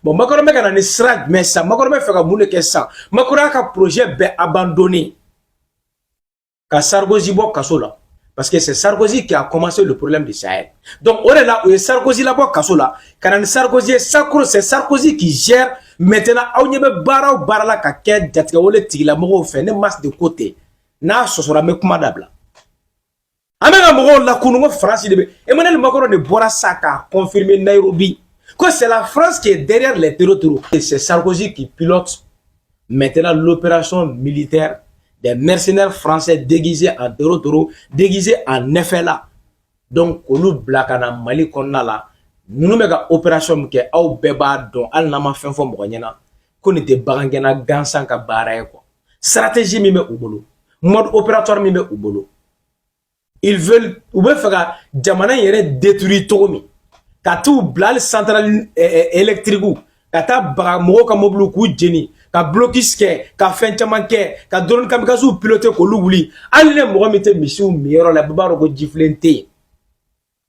Bon, Macron m'a gagné srag, mais ça, Macron m'a fait un boulot que ça. Macron a un projet abandonné. Quand Sarkozy boit Kassola. Parce que c'est Sarkozy qui a commencé le problème du Sahel. Donc, on est là où Sarkozy là-bas Kassola. Quand Sarkozy, c'est Sarkozy qui gère. Maintenant, on y a barra ou barra la kaket, jatkaole tigla moro fait, ne masse de côté. Na ce sera mekumadable. Amena moro la kounoumo France de Emmanuel Macron de Borasaka confirmé Nairobi. Que c'est la France qui est derrière les terroristes. Et c'est Sarkozy qui pilote maintenant l'opération militaire des mercenaires français déguisés en terroristes, déguisés en FLA. Donc, on nous blakana Mali konnala. Nous nous mettons opération qui est au béba dont al nama fin fond moyena. Qu'on était barangena gansan ka baraye quoi. Stratégie mime au boulot. Mode opératoire mime au boulot. Ils veulent ou bien faire jamana yere détruire Tomi. Ka tout blal centrale électrique ka ta bara mo ka mobile ku jeni ka blokiske ka fenchamanke ka drone kamikazu piloter ko luguli alle mo mete mission miro la baba ro ko jiflente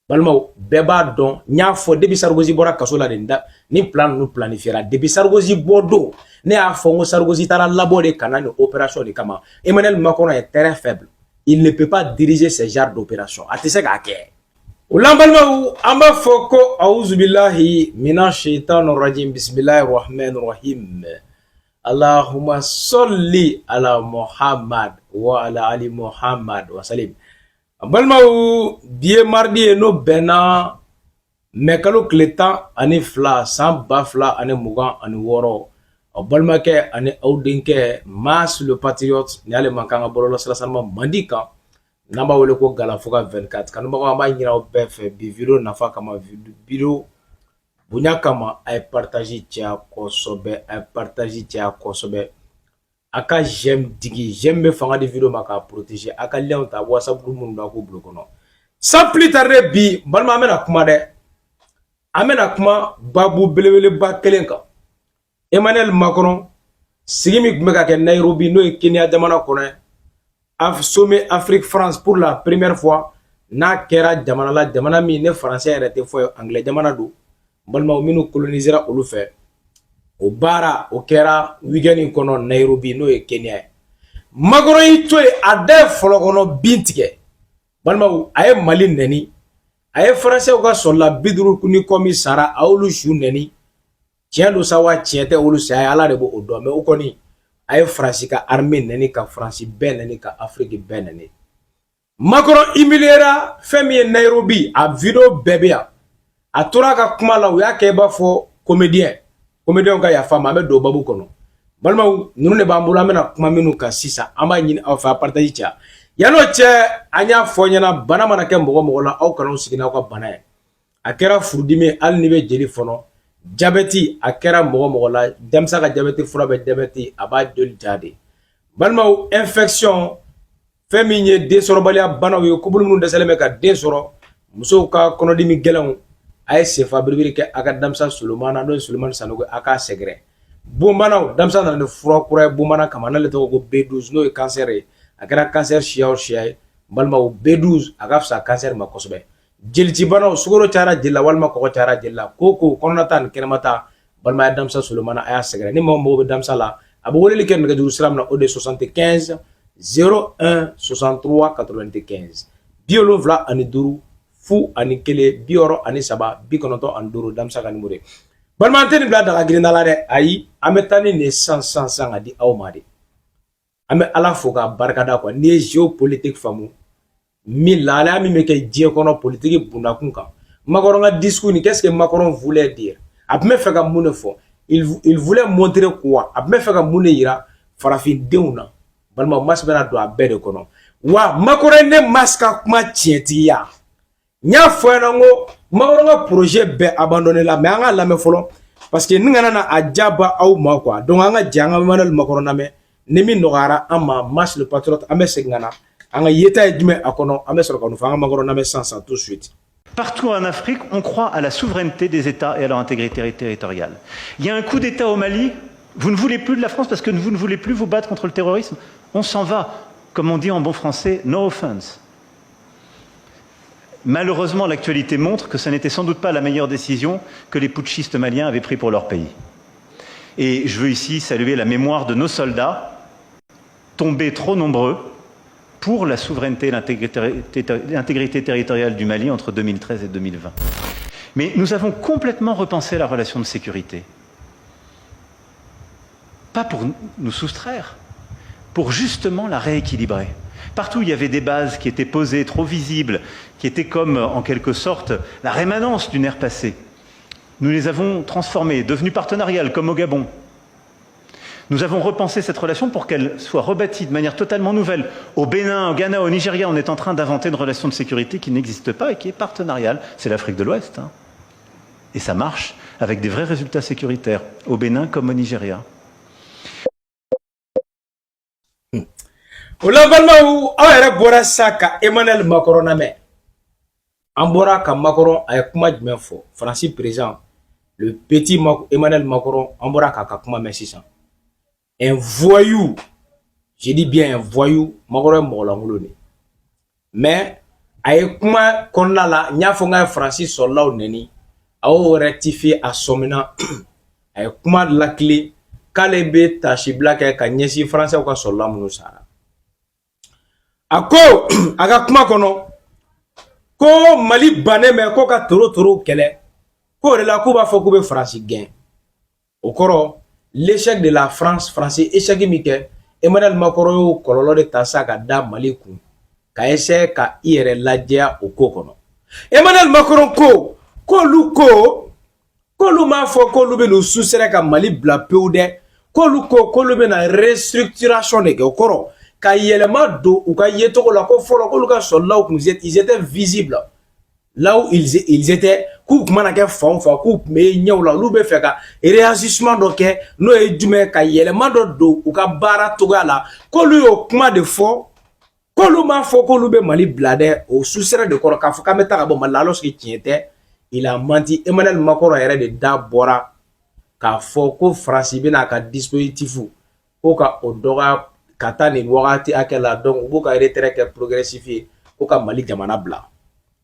balma beba don nya fo depuis Sarkozy bora kasola de nda ni plan nous planifiera depuis Sarkozy bodo ne a fo Sarkozy tara labore kanani opération de kama Emmanuel Macron est très faible, il ne peut pas diriger ce genre d'opération atese ka ke Ulambalma amba foko auzu billahi minash shaitanir rajim bismillahir rahmanir rahim Allahumma salli ala Muhammad wa ala ali Muhammad wa salim Balma biye mardi no bena mekalo kletan ani fla san bafla ani mugan ani woro balma ke ani audinke mas le patriote ni ale mankanga bololo salama mandika namba wele ko galafuka 24 kanuma ko amba nyira o bf bi video nafa kama video bunya kama ay partager tia ko sobe ay partager tia ko sobe aka j'aime digi j'aime me fanga de video maka protéger aka lien ta whatsapp groupe mun da ko bloquer non sans plus tarder bi balma amena kuma de amena kuma babu belebele ba kelenka Emmanuel Macron sigimi meka ke Nairobi no Kenya jamana kono sommet Afrique France pour la première fois na kera jamana la jamana mi ne français arrêté fo anglais jamana do balma minu colonisera olu fait o bara o kera weekend kono Nairobi no Kenya Macron ito ade folo kono bintike balma ay Mali neni ay français ko so la bidru ni komi sara awlu shu neni tiendo sawa tiete olu say ala de bo odo me o koni ay France ka armée neni ka France ben neni ka Afrique ben neni Macron humiliera femi Nairobi a video bebia a tora ka kuma la ya ke ba fo comédien ka ya fama me do babu kono balma nunu ne ba mbula mena kuma minu ka sisa amba nyini aw fa partage tia yano che anya fo nyana bana mana ke mbogo la aw kanu sigina ko bana akera furdime al nibe jeli fono diabète akera mbogo la demsa ka diabète fura be diabète aba joli jade balma infection féminin desorobalia bana yo kubul mun desale me ka desoro muso ka konodimi gelan ay sefa birbiri ke aka damsa Sulumana don Sulumana sanogo aka segre bombana damsa na ne fura kura bombana kamana le to go B12 no cancer akara cancer shia balma B12 aka sa cancer ma kosobe jelti bana sugoro cara jilla walma ko cara jilla koko konatan kenemata balma damsa Sulumana aya segre ni mo damsa la abo wole ken ga duru islam na ode 75 01 63 95 biolo vla ani duru fu ani kele bioro ani saba bikonoto an duru damsa kan mure balmanteni bla daga girinda la de ayi ametani ne 100 adi awmade ame ala foka barkada ko ne géopolitique famu mi la mi meke die kono politique bunda kunka Macron nga discours ni qu'est-ce que Macron voulait dire après fait ka mune fo il voulait montrer quoi après fait ka mune ira farafin deuna balma masbera do abede kono wa Macron ne maska kuma tietiya nya fo na ngo Macron nga projet be abandonné la mais anga la me folo parce que ngana na ajaba au ma quoi donc anga janga Emmanuel Macron na me nemi nogara ama mas le patriote ame sengana anga yeta edme akono ame soro kono fanga Macron na me sans tout de suite. Partout en Afrique, on croit à la souveraineté des États et à leur intégrité territoriale. Il y a un coup d'État au Mali, vous ne voulez plus de la France parce que vous ne voulez plus vous battre contre le terrorisme. On s'en va, comme on dit en bon français, no offense. Malheureusement, l'actualité montre que ce n'était sans doute pas la meilleure décision que les putschistes maliens avaient prise pour leur pays. Et je veux ici saluer la mémoire de nos soldats, tombés trop nombreux, pour la souveraineté et l'intégrité territoriale du Mali entre 2013 et 2020. Mais nous avons complètement repensé la relation de sécurité. Pas pour nous soustraire, pour justement la rééquilibrer. Partout où il y avait des bases qui étaient posées, trop visibles, qui étaient comme, en quelque sorte, la rémanence d'une ère passée, nous les avons transformées, devenues partenariales, comme au Gabon. Nous avons repensé cette relation pour qu'elle soit rebâtie de manière totalement nouvelle. Au Bénin, au Ghana, au Nigeria, on est en train d'inventer une relation de sécurité qui n'existe pas et qui est partenariale. C'est l'Afrique de l'Ouest. Hein. Et ça marche avec des vrais résultats sécuritaires, au Bénin comme au Nigeria. O la balma ou aw yɛrɛ bɔra sa ka Emmanuel Macron lamɛn an bɔra ka Macron a ye kuma jumɛn fɔ Faransi président le petit Emmanuel Macron an bɔra k'a ka kuma mɛn sisan un voyou, je dis bien un voyou, Macron est mɔgɔ lankolon de mais a ye kuma kɔnɔna la n y'a fɔ n ka Faransi sɔrɔlaw nɛni a y'o rectifier a sɔmina a ye kuma lakile k'ale bɛ tasibila kɛ ka ɲɛsin Français ka sɔrɔla minnu sara a ko a ka kuma kɔnɔ ko Mali bannen bɛ ko ka toro kɛlɛ ko de la k'u b'a fɔ k'u bɛ Faransi gɛn o kɔrɔ l'échec de la France Faransi échec min kɛ Emmanuel Macron y'o kɔlɔlɔ de ta sa ka da Mali kun ka essayer ka i yɛrɛ lajɛya o ko kɔnɔ Emmanuel Macron ko k'olu m'a fɔ k'olu bɛ n'u susɛrɛ ka Mali bila pewu dɛ k'olu bɛ na restructuration de kɛ o kɔrɔ ka yɛlɛma don u ka yetogo la ko fɔlɔ k'olu ka soldats kun ils étaient visibles là où ils étaient k'u kun mana kɛ fan o fan k'u kun bɛ ɲɛw la olu bɛ fɛ ka réagissement dɔ kɛ n'o ye jumɛn ka yɛlɛma dɔ don u ka baara togoya la k'olu y'o kuma de fɔ k'olu m'a fɔ k'olu bɛ Mali bila dɛ o susɛrɛ de kɔrɔ k'a fɔ k'an bɛ taa ka bɔ Mali la alors que tiɲɛ tɛ il a menti Emmanuel Macron yɛrɛ de da bɔra k'a fɔ ko Faransi bɛna ka dispositif ko ka o dɔgɔya ka taa nin wagati hakɛ la donc u b'u ka retrait kɛ progressif ye ko ka Mali jamana bila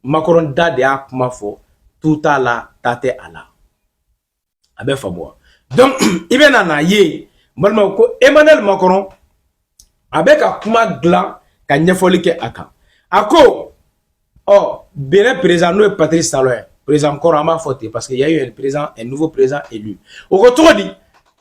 Macron da de y'a kuma fɔ tout t'a la ta tɛ a la a bɛ faamu wa donc i bɛ na n'a ye balimaw ko Emmanuel Macron a bɛ ka kuma dilan ka ɲɛfɔli kɛ a kan a ko Bénin président n'o ye Patrice Talon président kɔrɔ an b'a fɔ ten parce que y a eu un nouveau président élu o ko cogo di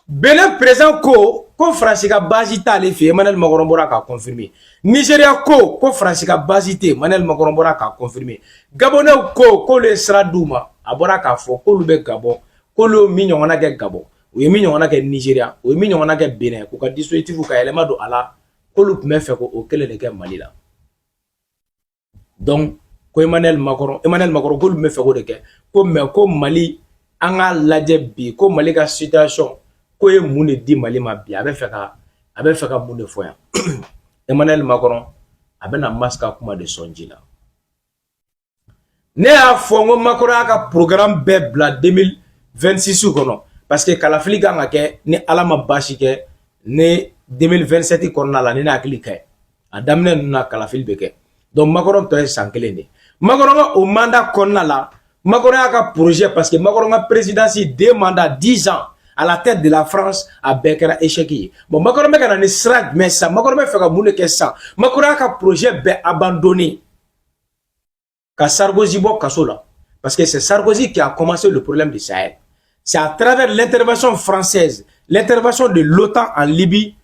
Bénin président ko Faransi ka base t'ale fɛ Emmanuel Macron bɔra k'a confirmer Nigeria ko Faransi ka base tɛ Emmanuel Macron bɔra k'a confirmer Gabonais ko k'olu ye sira d'u ma a bɔra k'a fɔ k'olu bɛ Gabon k'olu ye min ɲɔgɔnna kɛ Gabon u ye min ɲɔgɔnna kɛ Nigeria u ye min ɲɔgɔnna kɛ Bénin k'u ka dispositif ka yɛlɛma don a la k'olu tun bɛ fɛ k'o kelen de kɛ Mali la donc ko Emmanuel Macron k'olu bɛ fɛ k'o de kɛ ko mais ko Mali an ka lajɛ bi ko Mali ka situation ko ye mun de di Mali ma bi a bɛ fɛ ka mun de fɔ yan Emmanuel Macron a bɛ na masque kuma de sɔnji la ne y'a fɔ n ko Macron y'a ka programme bɛɛ bila 2026 kɔnɔ parce que kalafili kan ka kɛ ni Ala ma baasi kɛ ne 2027 kɔnɔna la ni ne hakili ka ɲi a daminɛ ninnu na kalafili bɛ kɛ donc Macron tɔ ye san kelen de Macron ka o mandat kɔnɔna la Macron y'a ka projet parce que Macron ka présidence 2 mandats 10 ans à la tête de la France a bɛɛ kɛra échec ye bon Macron bɛ ka na ni sira jumɛn sisan Macron bɛ fɛ ka mun de kɛ sisan Macron y'a ka projet bɛɛ abandonné ka Sarkozy bɔ kaso la parce que c'est Sarkozy qui a commencé le problème du Sahel c'est à travers l'intervention française l'intervention de l'OTAN en Libye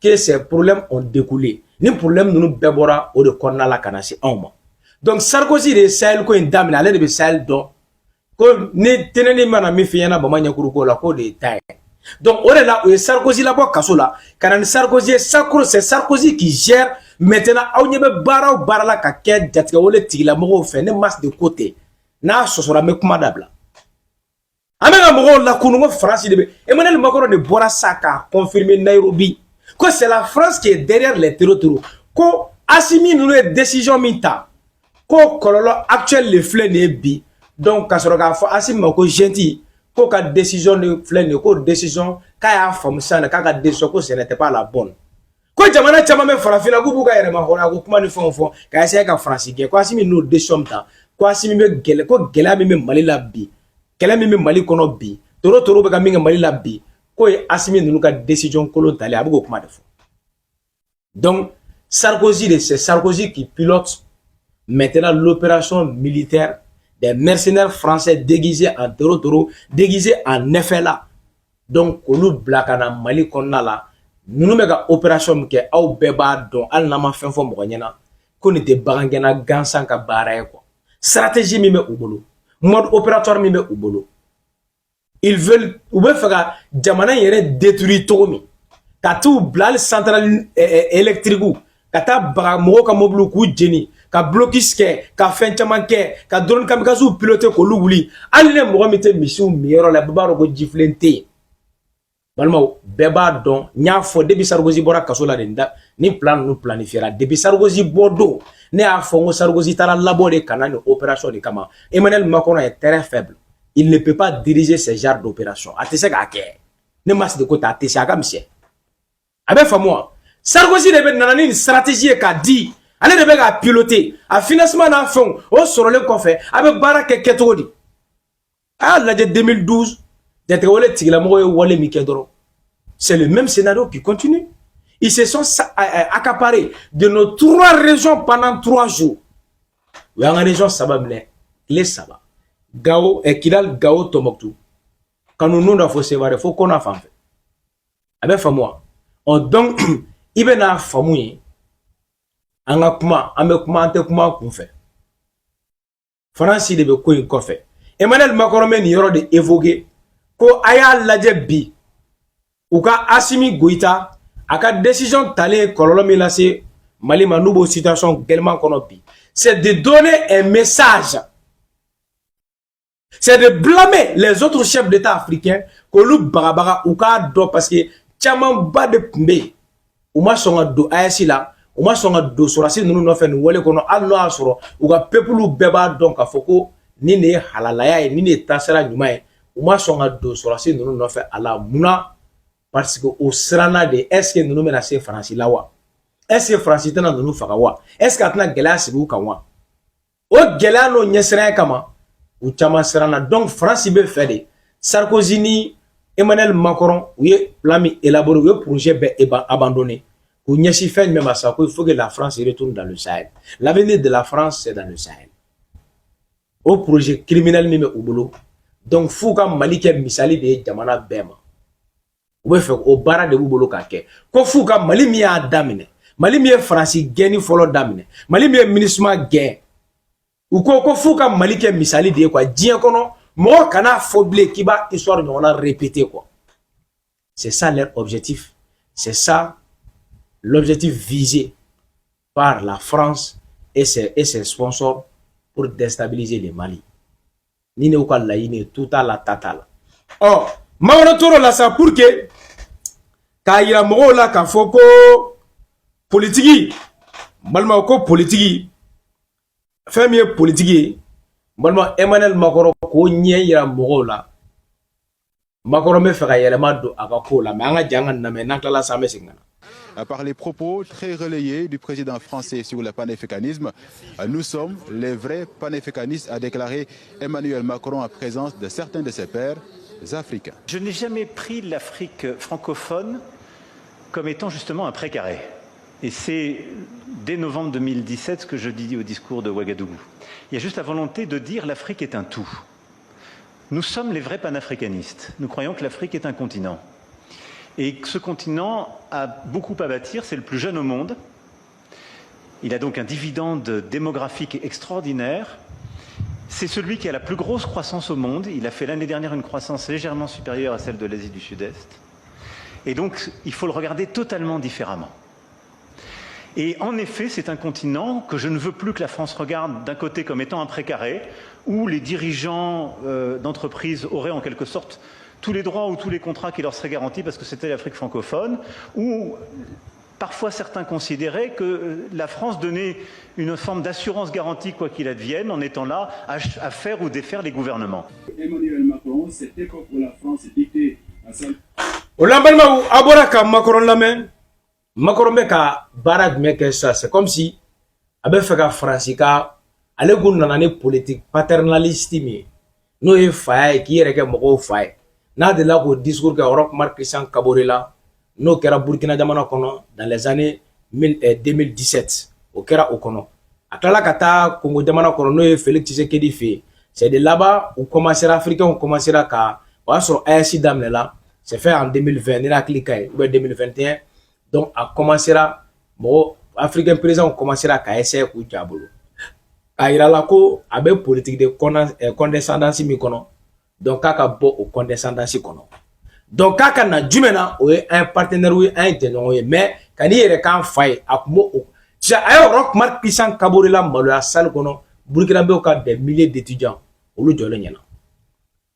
que ces problèmes ont découlé ni problème ninnu bɛɛ bɔra o de kɔnɔna la ka na se anw ma donc Sarkozy de ye Sahel ko in daminɛ ale de bɛ Sahel dɔn ko ni tɛnɛni mana min f'i ɲɛna Bama ɲɛkuru ko la ko de ye ta ye donc o de la o ye Sarkozy labɔ kaso la ka na ni Sarkozy ye c'est Sarkozy qui gère maintenant aw ɲɛ bɛ baara o baara la ka kɛ jatigɛwale tigilamɔgɔw fɛ ne mas de côté n'a sɔsɔra n bɛ kuma dabila an bɛ ka mɔgɔw lakunu ko France de bɛ Emmanuel Macron de bɔra sa k'a confirmer Nairobi ko c'est la France qui est derrière les terreurs ko Assimi ninnu ye décision min ta ko kɔlɔlɔ actuel le filɛ nin ye bi donc ka sɔrɔ k'a fɔ Assimi ma ko gentil ko ka décision de filɛ nin ye ko décision k'a y'a faamu sisan k'a ka décision ko ce n'était pas la bonne ko jamana caman bɛ farafinna k'u b'u ka yɛrɛma hɔrɔnya ko kuma ni fɛnw fɔ ka essayer ka Faransi gɛn ko Assimi n'o décision ta ko Assimi be gele ko gela mi me Mali la bi kele mi me Mali kono bi toro be ka mi Mali la bi ko Assimi nunu ka décision kolon tali abugo kuma defo. Donc Sarkozy, c'est Sarkozy qui pilote maintenant l'opération militaire des mercenaires français déguisés en toro, déguisés en FLA. Donc, nous blakana Mali konna la, nous mega opération ke au beba don al nama fin fo mo nyana ko ni te bagangena gansan ka bara quoi. Stratégie mi me ubolo, mode opératoire mi me ubolo. Ils veulent ou be faga jamana yere détruire tomi. Ka tout blal centrale électrique kata baga mo ka mobile ku jeni ka blocus ke ka fen chaman ke ka drone kamikaze piloter ko luguli alle mo mete mission miero la baba ko jiflente balma beba don nya fo debi Sarkozy bora kasola de nda ni plan nous planifiera debi Sarkozy bodo ne a fo ngo Sarkozy tara labore kanani opération de kama Emmanuel Macron est très faible, il ne peut pas diriger ce genre d'opération atese ka ke ne mas de kota atese ka monsieur abe fa moi Sarkozy de nanani une stratégie ka di ale de be ka piloter a financement na fond o sorole ko fe abe baraka ketodi a la de 2012 d'être wole tigla mo wole mikedoro. C'est le même scénario qui continue. Ils se sont accaparés de nos 3 régions pendant 3 jours. Oui, en région Sabamle, les Saba, Gao et Kidal Gao Tomoktu. Quand nous nous faut séparer, faut qu'on a fait. Avec famoi, on donc il ben a famouille. En a kuma, en me kuma ante kuma qu'on fait. France de be ko in fait. Emmanuel Macron men yoro de évoquer ko aya laje bi ou ka Assimi Goïta aka décision tale kololo mi lase Mali ma nouveau situation tellement kono bi, c'est de donner un message, c'est de blâmer les autres chefs d'état africains ko lu bagabaga ou ka do parce que chaman ba de pmbe ou ma songa do ayasi la ou ma songa do sorasi nunu no fen wole kono allo asoro ou ka peuple beba donc afoko ni ne halalaya ni ne tasara nyuma ou ma songa do sorasi nunu no fe ala muna parce que au srana de est-ce que nous menacer France là wa est-ce que France tana nous faga wa est-ce que atna gela sibu kan wa o gela no nyesra kama ou chama srana donc France be fait de Sarkozy ni Emmanuel Macron oui plami élaboré le projet be abandonné ou nyesi fait même à ça il faut que la France retourne dans le Sahel. L'avenir de la France c'est dans le Sahel. Au projet criminel même au boulot donc fouka Mali ke misali de jamana bema ou fait au bara de boulot kake ko fouka Mali mi a damine Mali mi France geni folo damine Mali mi ministre gain ou ko fouka Mali ke misali de quoi dien kono mo kana foble ki ba histoire on a répété quoi. C'est ça leur objectif, c'est ça l'objectif visé par la France et ses sponsors pour déstabiliser le Mali. Ni ne ou la ine tout à la tatala. Oh, ma toro la ça pour que kayira mo la ka foko politique malma ko politique famille politique malma Emmanuel Macron ko nyira mo la Macron me fera yelema do akako la manga jangan na me nakla sa me singana. Par les propos très relayés du président français sur le panafricanisme, nous sommes les vrais panafricanistes, a déclaré Emmanuel Macron en présence de certains de ses pairs africains. Je n'ai jamais pris l'Afrique francophone comme étant justement un précaré. Et c'est dès novembre 2017 ce que je dis au discours de Ouagadougou. Il y a juste la volonté de dire l'Afrique est un tout. Nous sommes les vrais panafricanistes. Nous croyons que l'Afrique est un continent. Et ce continent a beaucoup à bâtir, c'est le plus jeune au monde. Il a donc un dividende démographique extraordinaire. C'est celui qui a la plus grosse croissance au monde. Il a fait l'année dernière une croissance légèrement supérieure à celle de l'Asie du Sud-Est. Et donc, il faut le regarder totalement différemment. Et en effet, c'est un continent que je ne veux plus que la France regarde d'un côté comme étant un précaré, où les dirigeants d'entreprises auraient en quelque sorte tous les droits ou tous les contrats qui leur seraient garantis parce que c'était l'Afrique francophone, où parfois certains considéraient que la France donnait une forme d'assurance garantie quoi qu'il advienne en étant là à faire ou défaire les gouvernements. Emmanuel Macron, c'était comme pour la France dictée à sa... Olambalma aboraka Macron la main. Macron be ka barad me que ça c'est comme si abe fait ka France ka ale kun nana ni politique paternaliste mi no ye fa ye k'i yɛrɛ kɛ mɔgɔw fa ye n'a de la k'o discours kɛ Roch Marc Christian Kabore la n'o kɛra Burkina jamana kɔnɔ dans les années 2017 o kɛra o kɔnɔ a tilala ka taa Congo jamana kɔnɔ n'o ye Félix Tshisekedi fɛ yen c'est de là-bas où commencera africains commencera ka o y'a sɔrɔ AES daminɛla c'est fait en 2020 ni hakili ka ye ou bien 2021 donc a commencera mɔgɔ africain président commencera ka essayer k'u jɔ a bolo a yira la ko a bɛ politique de condescendance min kɔnɔ donc k'a ka bɔ o condescendance kɔnɔ donc k'a ka na jumɛn na o ye un partenaire ye un jɛɲɔgɔn ye mais ka n'i yɛrɛ k'an fa ye a kun b'o a ye Roch Marc Christian Kabore la maloya salle kɔnɔ burkinabéw ka des milliers d'étudiants olu jɔlen ɲɛna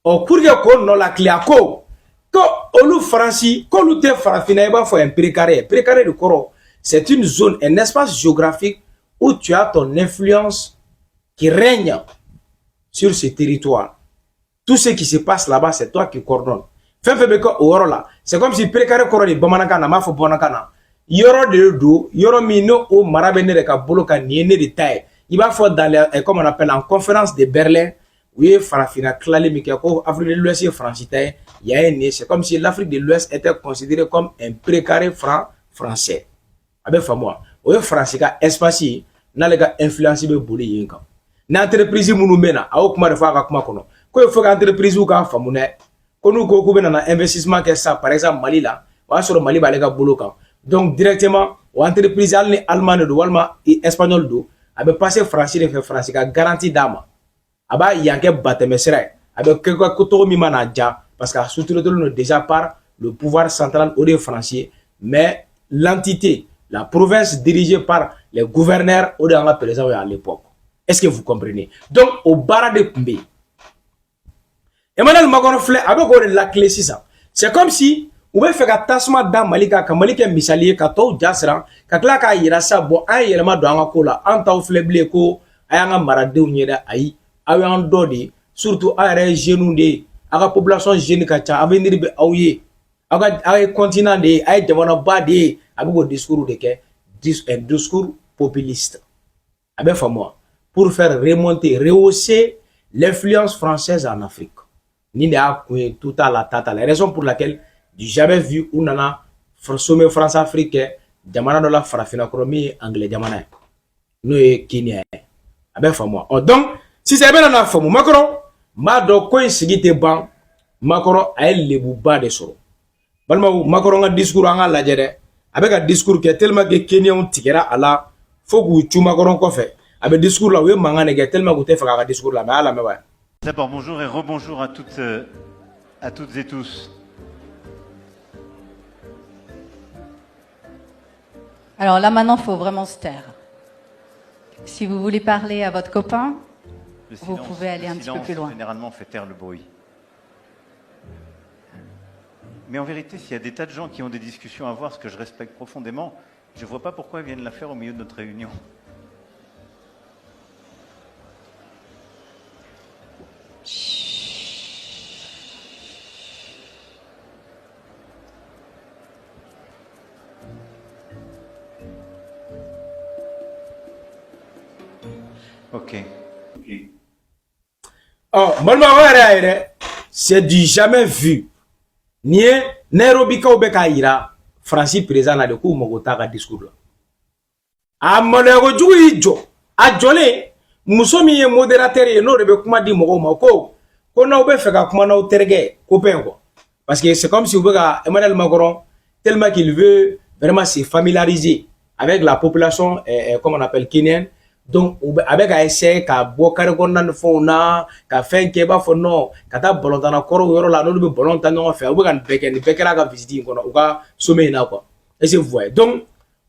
ɔ pour que k'o nɔ la tile a ko olu Faransi k'olu tɛ farafinna i b'a fɔ un précaré de kɔrɔ c'est une zone un espace géographique où tu as ton influence qui règne sur ce territoire. Tout ce qui se passe là-bas, c'est toi qui coordonne. C'est comme si précaré koro de bamanakana, ma fo bonakana. Yoro de do, yoro mino o marabene de ka boloka niene de taille. Il va faire dans les, comme on appelle en conférence de Berlin, oui, farafina klali mikako, Afrique de l'Ouest et francitaire, il y a un c'est comme si l'Afrique de l'Ouest était considérée comme un précaré français. Abe famoi, oui, français ka espace, n'a les gars influencé be boli yinka. N'entreprise munu mena a kuma de fa ka kuma kono ko il faut que entreprise ka famune ko nu ko be na investissement que ça par exemple Mali la wa sur Mali ba le ka bolo kan donc directement o entreprise alni allemand do walma espagnol do abe passer français de français ka garantie dama aba yanke bateme sere abe ko to mi mana ja parce que sous-traité déjà par le pouvoir central au des français mais l'entité la province dirigée par les gouverneurs au de président à l'époque. Est-ce que vous comprenez? Donc, au bara de Kumbe, Emmanuel Macron flè avec la clé ça. C'est comme si on veut faire un tassement dans Malika, quand Malika misalier, quand tout jasra, quand la ka ira sa bon, un élément dans un cola, un tau faible ko, un maradé ou nyeda aïe, un dodi, surtout un genou de, la population jeune kacha, avec une ribe aouye, avec un continent de, avec un badi, avec un discours de un discours populiste. Avec moi. Pour faire remonter, rehausser l'influence française en Afrique. Ni tout à la tata. La raison pour laquelle j'ai jamais vu où nana sommet France africain, jamana de la farafinakromie anglais jamana. Nous et Kenya. Aben famoi. Donc si c'est bien na famu Macron, ma do ko insigite ban Macron a le buba de soro. Balma Macron a discours anga la jere. Avec un discours qui est tellement que Kenya on tigera ala faut que tu Macron ko fait. Avec discours là, oui, mangane tellement que tu fais un discours là, mais là, mais ouais. D'abord, bonjour et rebonjour à toutes et tous. Alors là, maintenant, il faut vraiment se taire. Si vous voulez parler à votre copain, vous pouvez aller un petit peu plus loin. Généralement, fait taire le bruit. Mais en vérité, s'il y a des tas de gens qui ont des discussions à avoir, ce que je respecte profondément, je ne vois pas pourquoi ils viennent la faire au milieu de notre réunion. Ok. Oh, c'est du jamais vu. Ni Nairobi ka obeka ira Francis président na de ko mogota ka discours la. A monego jugi jo. A jole musomi ye modérateur ye no rebe kuma di mogo mako. Ko na obe feka kuma na terge ko pengo. Parce que c'est comme si Emmanuel Macron tellement qu'il veut vraiment se familiariser avec la population comme on appelle kenyenne. Donc avec a essayer ka bo kare ko nan fo na ka fen ke ba fo no ka ta bolonta na koro yoro la no be bolonta no fe o kan beke ni beke la ka visiter ko no ka sommet na quoi et c'est vous donc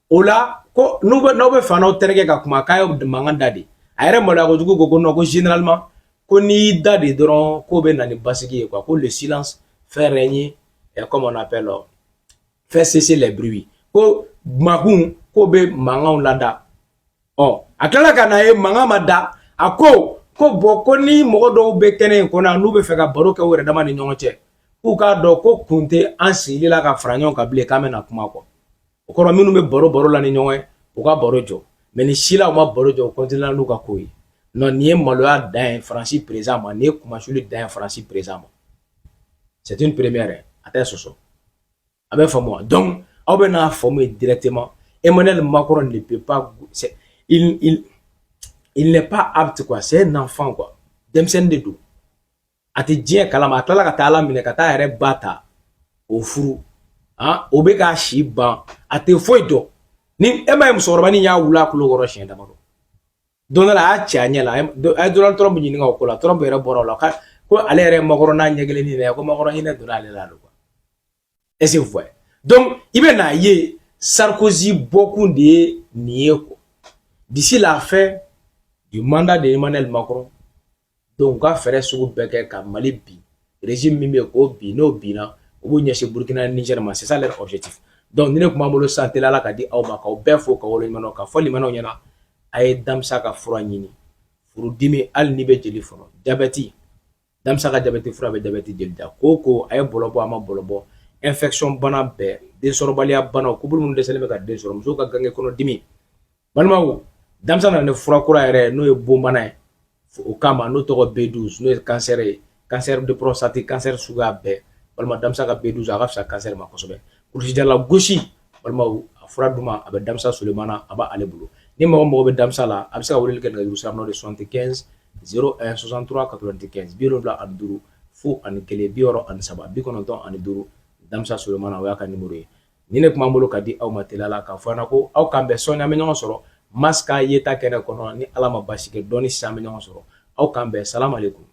ola ko no be fa no terege ka kuma kayo manganda di ayre mo la ko jugo ko no ko généralement ko ni dadi doron ko be na ni basiki quoi ko le silence fait régner et comme on appelle faire cesser les bruits ko mahun ko be mangaw landa. Oh, akala kana e manga mada ako ko boko ni mogodo be kene ko na nube feka baro ke wore dama ni nyonche ku ka do ko kunte ansi lila ka franyon ka ble kamena kuma ko ko minu be baro la ni nyonwe ko ka baro jo meni sila ma baro jo kontinent lu ka koyi non ni maloya d'un Francis présent ni kumashuli d'un Francis présent. C'est une première à soso. Avec moi. Donc, on va former directement. Emmanuel Macron ne peut pas, il n'est pas apte quoi, c'est un enfant quoi. Demsen de tout. Ati dien kalama atala kata ala mine kata ere bata au furu. Hein, obeka shiba ate foido. Ni ema msoro ni nya wula kulo goro shen damaro. Donala a chanya la ay Donald Trump ni nga ko la Trump ere boro la ko ale ere Macron na nyegele ni ne ko Macron ni ne donale la quoi. Et c'est vrai. Donc, il y a Sarkozy beaucoup de nieko. D'ici la fin du mandat d'Emmanuel Macron, donc on va faire ce que comme Mali bi, régime mimeko bi no bina, ou bien chez Burkina Niger, c'est ça leur objectif. Donc nous ne pouvons pas santé là ka di au maka au befo ka wolo mano ka foli mano nyana ay damsa ka fura nyini. Furu dimi al nibe jeli fono. Diabète. Damsa ka diabète fura be diabète jeli da. Koko ay bolobo ama bolobo. Infection bana be desorobalia bana ko bul mun desele be ka desoro muso ka gange kono dimi balmawo damsa na ne fura kura ere no e bombana o kama no to B12 no cancer de prostate cancer suga be balma damsa ka B12 aga sa cancer ma kosobe kursi dala goshi balmawo fura duma abe damsa sulemana aba ale bulu ni mo be damsa la abisa ka wolel ken ga yusa no de 75 01 63 95 biro bla anduru fu an kele bioro an saba bi kono ton an duru damsa Sulemana o y'a ka numéro ye ni ne kuma bolo ka di aw ma telala ka fɔ na ko aw kan bɛ sɔni an bɛ ɲɔgɔn sɔrɔ maska yeta kɛnɛ kɔnɔ ni ala ma basi kɛ dɔɔni sisan an bɛ ɲɔgɔn sɔrɔ aw kan bɛ salamu aleykum